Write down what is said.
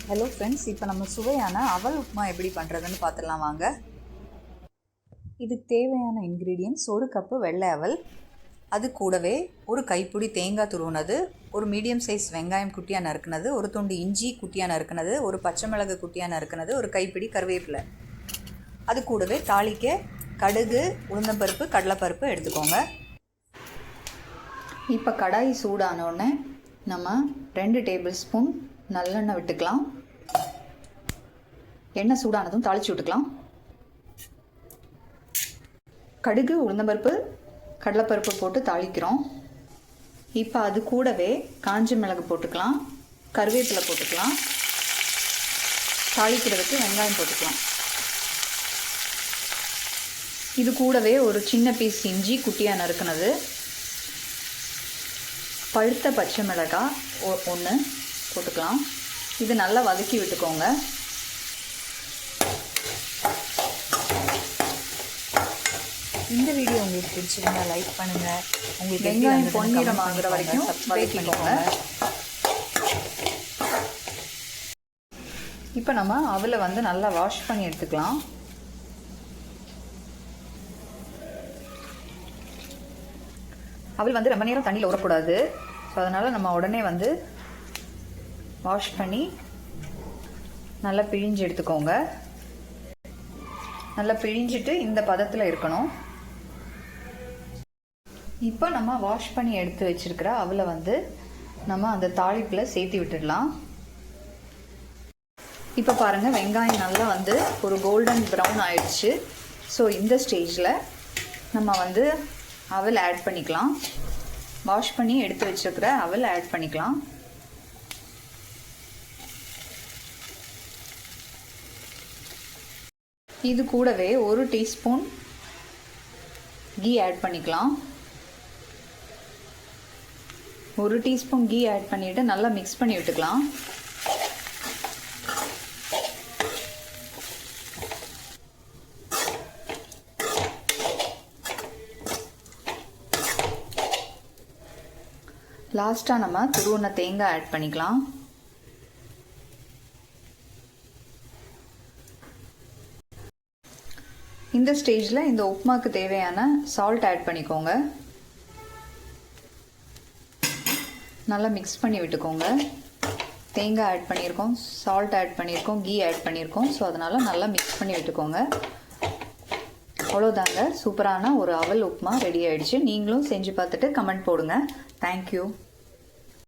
Hello friends, இப்போ நம்ம சுவையான அவல் உப்புமா எப்படி பண்ணுறதுன்னு பார்த்துடலாம் வாங்க. இதுக்கு தேவையான இன்க்ரீடியன்ட்ஸ்: ஒரு கப்பு வெள்ளை அவல், அது கூடவே ஒரு கைப்பிடி தேங்காய் துருவுனது, ஒரு மீடியம் சைஸ் வெங்காயம் குட்டியாக நறுக்குனது, ஒரு துண்டு இஞ்சி குட்டியாக நறுக்குனது, ஒரு பச்சை மிளகு குட்டியாக நறுக்குனது, ஒரு கைப்பிடி கருவேப்பிலை. அது கூடவே தாளிக்க கடுகு, உளுந்தம்பருப்பு, கடலைப்பருப்பு எடுத்துக்கோங்க. இப்போ கடாய் சூடானோடனே நம்ம 2 டேபிள் ஸ்பூன் நல்லெண்ணெய் விட்டுக்கலாம். எண்ணெய் சூடானதும் தாளித்து விட்டுக்கலாம். கடுகு, உளுந்தம்பருப்பு, கடலைப்பருப்பு போட்டு தாளிக்கிறோம். இப்போ அது கூடவே காஞ்ச மிளகு போட்டுக்கலாம், கருவேப்பிலை போட்டுக்கலாம், தாளிக்கிறதுக்கு வெங்காயம் போட்டுக்கலாம். இது கூடவே ஒரு சின்ன பீஸ் இஞ்சி குட்டியாக நறுக்குனது, பழுத்த பச்சை மிளகாய் 1 போட்டுக்கலாம். இது நல்லா வதக்கி விட்டுக்கோங்க. இந்த வீடியோ உங்களுக்கு பிடிச்சிருந்தா லைக் பண்ணுங்கள். உங்களுக்கு வெங்காயம் பொன்னிறம் ஆகுற வரைக்கும் வதக்கிக்கோங்க. இப்போ நம்ம அவலை நல்லா வாஷ் பண்ணி எடுத்துக்கலாம். அவல் ரொம்ப நேரம் தண்ணியில் ஊறக்கூடாது. ஸோ அதனால் நம்ம உடனே வாஷ் பண்ணி நல்லா பிழிஞ்சு எடுத்துக்கோங்க. நல்லா பிழிஞ்சிட்டு இந்த பதத்தில் இருக்கணும். இப்போ நம்ம வாஷ் பண்ணி எடுத்து வச்சிருக்கிற அவலை நம்ம அந்த தாளிப்பில் சேர்த்து விட்டுடலாம். இப்போ பாருங்கள், வெங்காயம் நல்லா ஒரு கோல்டன் ப்ரௌன் ஆயிடுச்சு. ஸோ இந்த ஸ்டேஜில் நம்ம அவல் ஆட் பண்ணிக்கலாம். வாஷ் பண்ணி எடுத்து வச்சிருக்கிற அவல் ஆட் பண்ணிக்கலாம். இது கூடவே 1 டீஸ்பூன் கீ ஆட் பண்ணிக்கலாம். 1 டீஸ்பூன் கீ ஆட் பண்ணிவிட்டு நல்லா மிக்ஸ் பண்ணி விட்டுக்கலாம். லாஸ்ட்டாக நம்ம துருவின தேங்காய் ஆட் பண்ணிக்கலாம். இந்த ஸ்டேஜில் இந்த உப்புமாக்கு தேவையான சால்ட் ஆட் பண்ணிக்கோங்க. நல்லா மிக்ஸ் பண்ணி விட்டுக்கோங்க. தேங்காய் ஆட் பண்ணியிருக்கோம், சால்ட் ஆட் பண்ணியிருக்கோம், கீ ஆட் பண்ணியிருக்கோம். ஸோ அதனால் நல்லா மிக்ஸ் பண்ணி விட்டுக்கோங்க. அவ்வளோதாங்க, சூப்பரான ஒரு அவல் உப்புமா ரெடி ஆயிடுச்சு. நீங்களும் செஞ்சு பார்த்துட்டு கமெண்ட் போடுங்க. தேங்க்யூ.